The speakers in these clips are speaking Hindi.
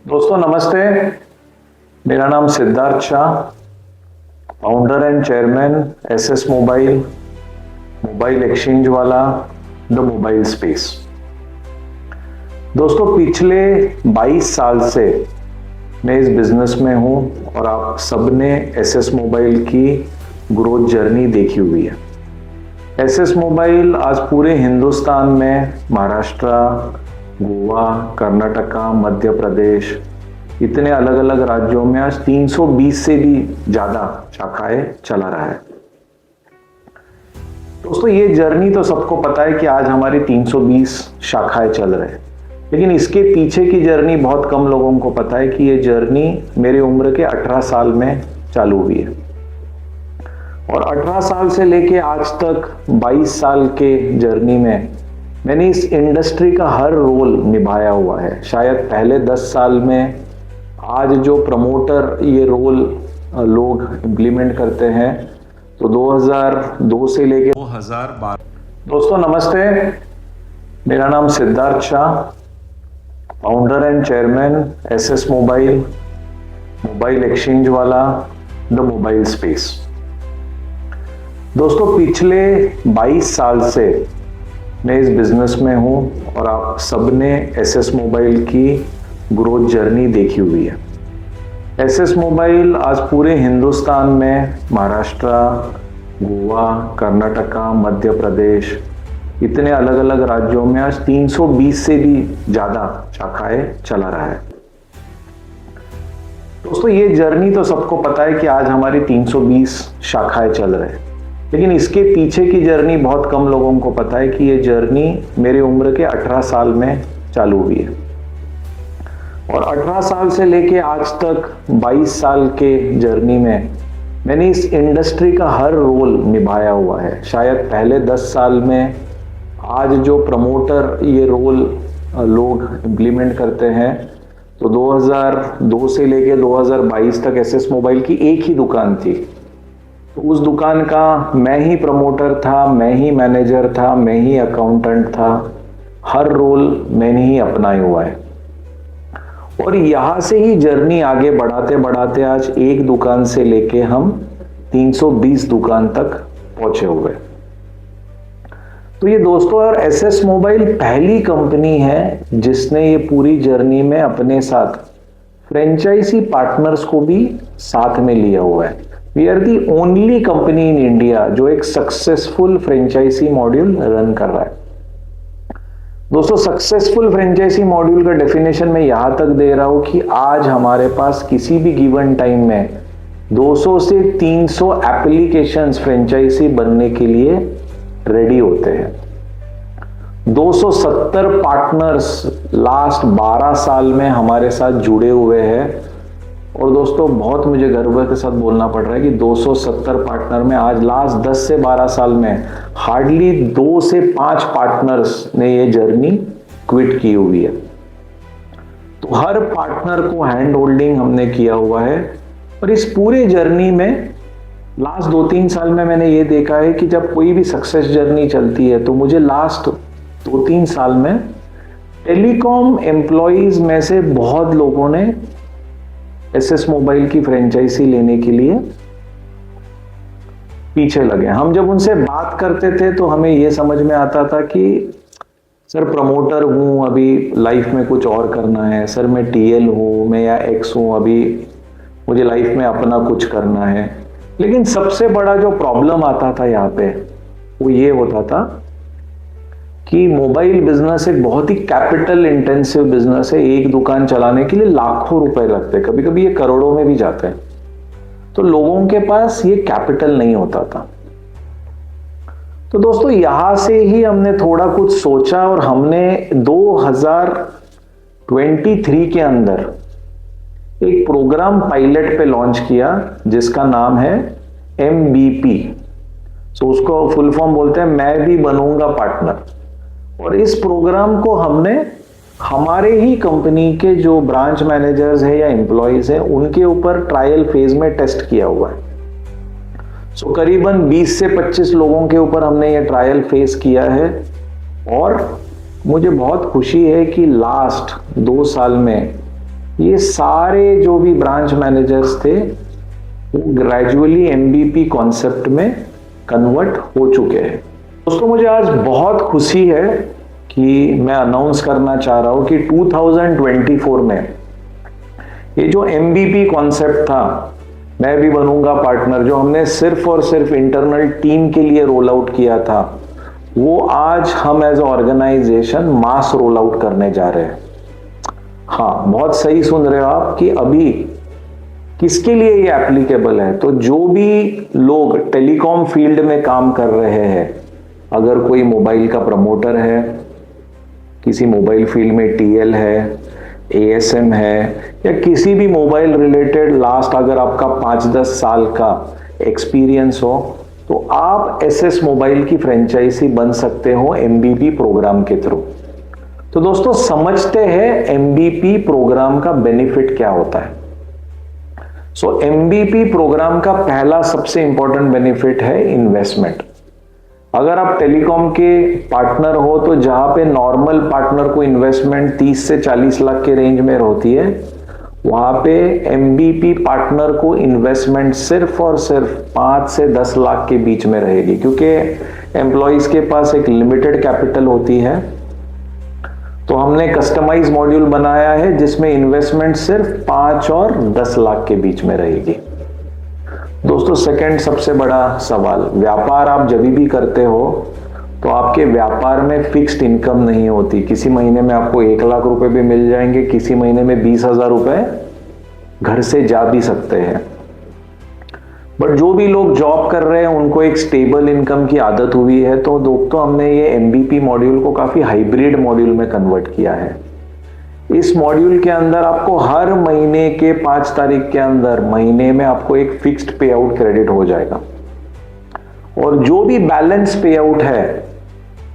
दोस्तों नमस्ते, मेरा नाम Siddharth Shah, founder and chairman SS mobile, mobile exchange वाला, द मोबाइल स्पेस। दोस्तों पिछले 22 साल से मैं इस बिजनेस में हूं और आप सबने एसएस मोबाइल की ग्रोथ जर्नी देखी हुई है। एसएस मोबाइल आज पूरे हिंदुस्तान में महाराष्ट्र, गोवा, कर्नाटका, मध्य प्रदेश, इतने अलग अलग राज्यों में आज 320 से भी ज्यादा शाखाएं चला रहा है। दोस्तों ये जर्नी तो सबको पता है कि आज हमारी 320 शाखाएं चल रहे हैं, लेकिन इसके पीछे की जर्नी बहुत कम लोगों को पता है कि ये जर्नी मेरी उम्र के 18 साल में चालू हुई है और 18 साल से लेके आज तक 22 साल के जर्नी में मैंने इस इंडस्ट्री का हर रोल निभाया हुआ है। शायद पहले 10 साल में आज जो प्रमोटर ये रोल लोग इम्प्लीमेंट करते हैं, तो 2002 से लेके 2012। दोस्तों नमस्ते, मेरा नाम Siddharth Shah, founder and chairman SS mobile, mobile exchange वाला, द मोबाइल स्पेस। दोस्तों पिछले 22 साल से मैं इस बिजनेस में हूं और आप सबने एसएस मोबाइल की ग्रोथ जर्नी देखी हुई है। एसएस मोबाइल आज पूरे हिंदुस्तान में महाराष्ट्र, गोवा, कर्नाटका, मध्य प्रदेश, इतने अलग अलग राज्यों में आज 320 से भी ज्यादा शाखाएं चला रहा है। दोस्तों ये जर्नी तो सबको पता है कि आज हमारी 320 शाखाएं चल रहे हैं, लेकिन इसके पीछे की जर्नी बहुत कम लोगों को पता है कि ये जर्नी मेरी उम्र के 18 साल में चालू हुई है और 18 साल से लेके आज तक 22 साल के जर्नी में मैंने इस इंडस्ट्री का हर रोल निभाया हुआ है। शायद पहले 10 साल में आज जो प्रमोटर ये रोल लोग इम्प्लीमेंट करते हैं, तो 2002 से लेके 2022 तक एसएस मोबाइल की एक ही दुकान थी। तो उस दुकान का मैं ही प्रमोटर था, मैं ही मैनेजर था, मैं ही अकाउंटेंट था, हर रोल मैंने ही अपनाया हुआ है और यहाँ से ही जर्नी आगे बढ़ाते बढ़ाते आज एक दुकान से लेके हम 320 दुकान तक पहुंचे हुए। तो ये दोस्तों और एसएस मोबाइल पहली कंपनी है जिसने ये पूरी जर्नी में अपने साथ फ्रेंचाइजी पार्टनर्स को भी साथ में लिया हुआ है। We are the only company in India जो एक सक्सेसफुल फ्रेंचाइजी मॉड्यूल रन कर रहा है। दोस्तों सक्सेसफुल फ्रेंचाइजी मॉड्यूल का डेफिनेशन मैं यहां तक दे रहा हूं कि आज हमारे पास किसी भी गिवन टाइम में 200 से 300 एप्लीकेशंस फ्रेंचाइजी बनने के लिए रेडी होते हैं। 270 पार्टनर्स लास्ट 12 साल में हमारे साथ जुड़े हुए हैं और दोस्तों बहुत मुझे गर्व के साथ बोलना पड़ रहा है कि 270 पार्टनर में आज लास्ट 10 से 12 साल में हार्डली 2 से 5 पार्टनर्स ने ये जर्नी क्विट की हुई है। तो हर पार्टनर को हैंड होल्डिंग हमने किया हुआ है और इस पूरे जर्नी में लास्ट 2-3 साल में मैंने ये देखा है कि जब कोई भी सक्सेस जर्नी चलती है तो मुझे लास्ट 2-3 साल में टेलीकॉम एम्प्लॉइज में से बहुत लोगों ने एसएस मोबाइल की फ्रेंचाइजी लेने के लिए पीछे लगे। हम जब उनसे बात करते थे तो हमें यह समझ में आता था कि सर प्रमोटर हूं, अभी लाइफ में कुछ और करना है, सर मैं टीएल हूं, मैं या एक्स हूं, अभी मुझे लाइफ में अपना कुछ करना है। लेकिन सबसे बड़ा जो प्रॉब्लम आता था यहाँ पे वो ये होता था कि मोबाइल बिजनेस एक बहुत ही कैपिटल इंटेंसिव बिजनेस है। एक दुकान चलाने के लिए लाखों रुपए लगते हैं, कभी कभी ये करोड़ों में भी जाते हैं। तो लोगों के पास ये कैपिटल नहीं होता था। तो दोस्तों यहां से ही हमने थोड़ा कुछ सोचा और हमने 2023 के अंदर एक प्रोग्राम पायलट पे लॉन्च किया जिसका नाम है MBP। तो उसको फुल फॉर्म बोलते हैं मैं भी बनूंगा पार्टनर। और इस प्रोग्राम को हमने हमारे ही कंपनी के जो ब्रांच मैनेजर्स है या एम्प्लॉइज है उनके ऊपर ट्रायल फेज में टेस्ट किया हुआ है। सो करीबन 20 से 25 लोगों के ऊपर हमने ये ट्रायल फेस किया है और मुझे बहुत खुशी है कि लास्ट 2 साल में ये सारे जो भी ब्रांच मैनेजर्स थे वो ग्रेजुअली एमबीपी कॉन्सेप्ट में कन्वर्ट हो चुके हैं। दोस्तों मुझे आज बहुत खुशी है कि मैं अनाउंस करना चाह रहा हूं कि 2024 में ये जो एमबीपी कॉन्सेप्ट था, मैं भी बनूंगा पार्टनर, जो हमने सिर्फ और सिर्फ इंटरनल टीम के लिए रोल आउट किया था, वो आज हम एज ऑर्गेनाइजेशन मास रोल आउट करने जा रहे हैं। हाँ, बहुत सही सुन रहे हो आप कि अभी किसके लिए ये एप्लीकेबल है। तो जो भी लोग टेलीकॉम फील्ड में काम कर रहे हैं, अगर कोई मोबाइल का प्रमोटर है, किसी मोबाइल फील्ड में टीएल है, एएसएम है, या किसी भी मोबाइल रिलेटेड लास्ट अगर आपका 5-10 साल का एक्सपीरियंस हो, तो आप एसएस मोबाइल की फ्रेंचाइजी बन सकते हो एमबीपी प्रोग्राम के थ्रू। तो दोस्तों समझते हैं एमबीपी प्रोग्राम का बेनिफिट क्या होता है। सो एमबीपी प्रोग्राम का पहला सबसे इंपॉर्टेंट बेनिफिट है इन्वेस्टमेंट। अगर आप टेलीकॉम के पार्टनर हो तो जहां पे नॉर्मल पार्टनर को इन्वेस्टमेंट 30 से 40 लाख के रेंज में होती है, वहां पे एमबीपी पार्टनर को इन्वेस्टमेंट सिर्फ और सिर्फ 5 से 10 लाख के बीच में रहेगी, क्योंकि एम्प्लॉइज के पास एक लिमिटेड कैपिटल होती है। तो हमने कस्टमाइज मॉड्यूल बनाया है जिसमें इन्वेस्टमेंट सिर्फ 5 और 10 लाख के बीच में रहेगी। दोस्तों सेकंड सबसे बड़ा सवाल, व्यापार आप जब भी करते हो तो आपके व्यापार में फिक्स्ड इनकम नहीं होती। किसी महीने में आपको 1 लाख रुपए भी मिल जाएंगे, किसी महीने में 20,000 रुपए घर से जा भी सकते हैं। बट जो भी लोग जॉब कर रहे हैं उनको एक स्टेबल इनकम की आदत हुई है, तो दोस्तों हमने ये एमबीपी मॉड्यूल को काफी हाइब्रिड मॉड्यूल में कन्वर्ट किया है। इस मॉड्यूल के अंदर आपको हर महीने के 5 तारीख के अंदर महीने में आपको एक फिक्स्ड पे आउट क्रेडिट हो जाएगा, और जो भी बैलेंस पे आउट है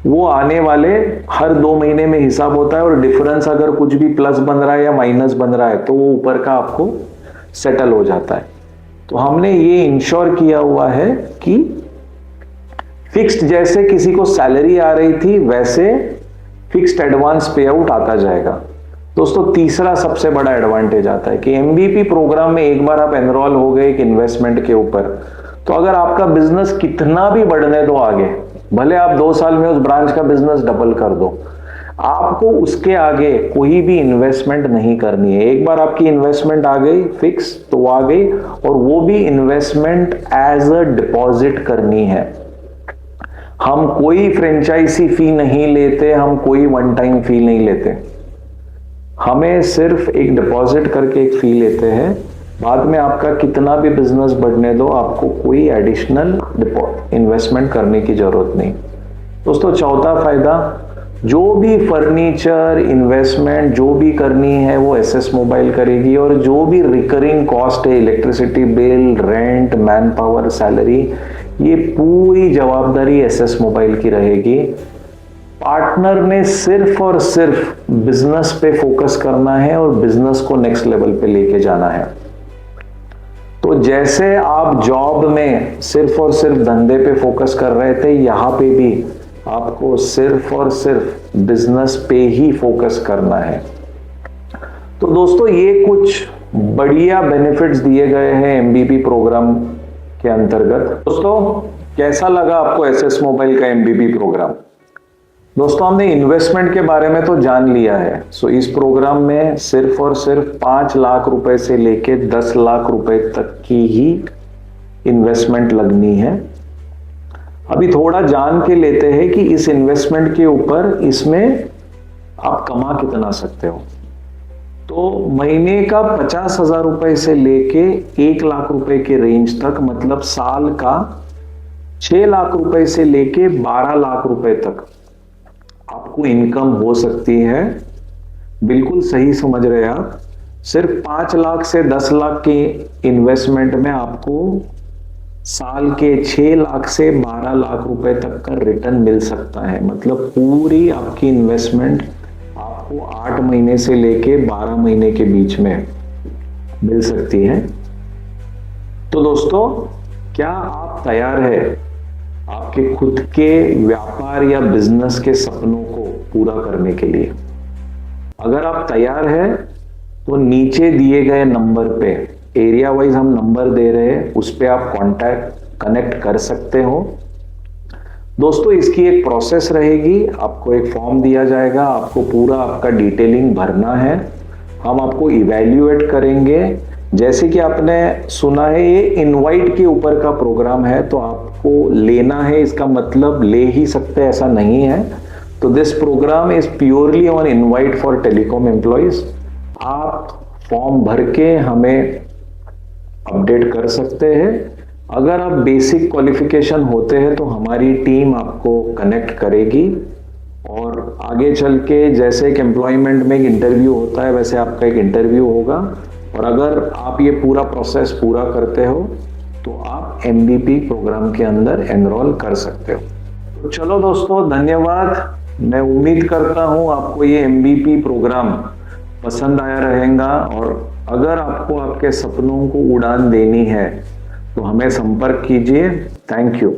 वो आने वाले हर 2 महीने में हिसाब होता है, और डिफरेंस अगर कुछ भी प्लस बन रहा है या माइनस बन रहा है तो वो ऊपर का आपको सेटल हो जाता है। तो हमने ये इंश्योर किया हुआ है कि फिक्स्ड जैसे किसी को सैलरी आ रही थी वैसे फिक्स्ड एडवांस पे आउट आता जाएगा। दोस्तों तीसरा सबसे बड़ा एडवांटेज आता है कि एमबीपी प्रोग्राम में एक बार आप एनरोल हो गए एक इन्वेस्टमेंट के ऊपर, तो अगर आपका बिजनेस कितना भी बढ़ने दो आगे, भले आप 2 साल में उस ब्रांच का बिजनेस डबल कर दो, आपको उसके आगे कोई भी इन्वेस्टमेंट नहीं करनी है। एक बार आपकी इन्वेस्टमेंट आ गई फिक्स तो आ गई, और वो भी इन्वेस्टमेंट एज अ डिपॉजिट करनी है। हम कोई फ्रेंचाइजी फी नहीं लेते, हम कोई वन टाइम फी नहीं लेते, हमें सिर्फ एक डिपॉजिट करके एक फी लेते हैं। बाद में आपका कितना भी बिजनेस बढ़ने दो, आपको कोई एडिशनल इन्वेस्टमेंट करने की जरूरत नहीं। दोस्तों चौथा फायदा, जो भी फर्नीचर इन्वेस्टमेंट जो भी करनी है वो एसएस मोबाइल करेगी, और जो भी रिकरिंग कॉस्ट है, electricity bill, rent, man power, salary, ये पूरी जवाबदारी एसएस मोबाइल की रहेगी। पार्टनर ने सिर्फ और सिर्फ बिजनेस पे फोकस करना है और बिजनेस को नेक्स्ट लेवल पे लेके जाना है। तो जैसे आप जॉब में सिर्फ और सिर्फ धंधे पे फोकस कर रहे थे, यहाँ पे भी आपको सिर्फ और सिर्फ बिजनेस पे ही फोकस करना है। तो दोस्तों ये कुछ बढ़िया बेनिफिट्स दिए गए हैं एमबीपी प्रोग्राम के अंतर्गत। दोस्तों कैसा लगा आपको एसएस मोबाइल का एमबीपी प्रोग्राम? दोस्तों हमने इन्वेस्टमेंट के बारे में तो जान लिया है। सो इस प्रोग्राम में सिर्फ और सिर्फ 5 लाख रुपए से लेके 10 लाख रुपए तक की ही इन्वेस्टमेंट लगनी है। अभी थोड़ा जान के लेते हैं कि इस इन्वेस्टमेंट के ऊपर इसमें आप कमा कितना सकते हो। तो महीने का 50,000 रुपए से लेके 1 लाख रुपए के रेंज तक, मतलब साल का 6 लाख रुपए से लेके 12 लाख रुपए तक आपको इनकम हो सकती है। बिल्कुल सही समझ रहे हैं आप। सिर्फ 5 लाख से 10 लाख की इन्वेस्टमेंट में आपको साल के 6 लाख से 12 लाख रुपए तक का रिटर्न मिल सकता है। मतलब पूरी आपकी इन्वेस्टमेंट आपको 8 महीने से लेके 12 महीने के बीच में मिल सकती है। तो दोस्तों क्या आप तैयार है आपके खुद के व्यापार या बिजनेस के सपनों को पूरा करने के लिए? अगर आप तैयार हैं तो नीचे दिए गए नंबर पे एरिया वाइज हम नंबर दे रहे हैं, उस पे आप कनेक्ट कर सकते हो। दोस्तों इसकी एक प्रोसेस रहेगी, आपको एक फॉर्म दिया जाएगा, आपको पूरा आपका डिटेलिंग भरना है, हम आपको इवैल्यूएट करेंगे। जैसे कि आपने सुना है ये इनवाइट के ऊपर का प्रोग्राम है, तो आपको लेना है, इसका मतलब ले ही सकते ऐसा नहीं है। तो this program is purely on invite for telecom employees. आप फॉर्म भर के हमें अपडेट कर सकते हैं। अगर आप बेसिक क्वालिफिकेशन होते हैं तो हमारी टीम आपको कनेक्ट करेगी और आगे चल के जैसे एक एम्प्लॉयमेंट में एक इंटरव्यू होता है वैसे आपका एक इंटरव्यू होगा, और अगर आप ये पूरा प्रोसेस पूरा करते हो तो आप MBP प्रोग्राम के अंदर एनरोल कर सकते हो। तो चलो दोस्तों, धन्यवाद। मैं उम्मीद करता हूँ आपको ये MBP प्रोग्राम पसंद आया रहेगा, और अगर आपको आपके सपनों को उड़ान देनी है तो हमें संपर्क कीजिए। Thank you.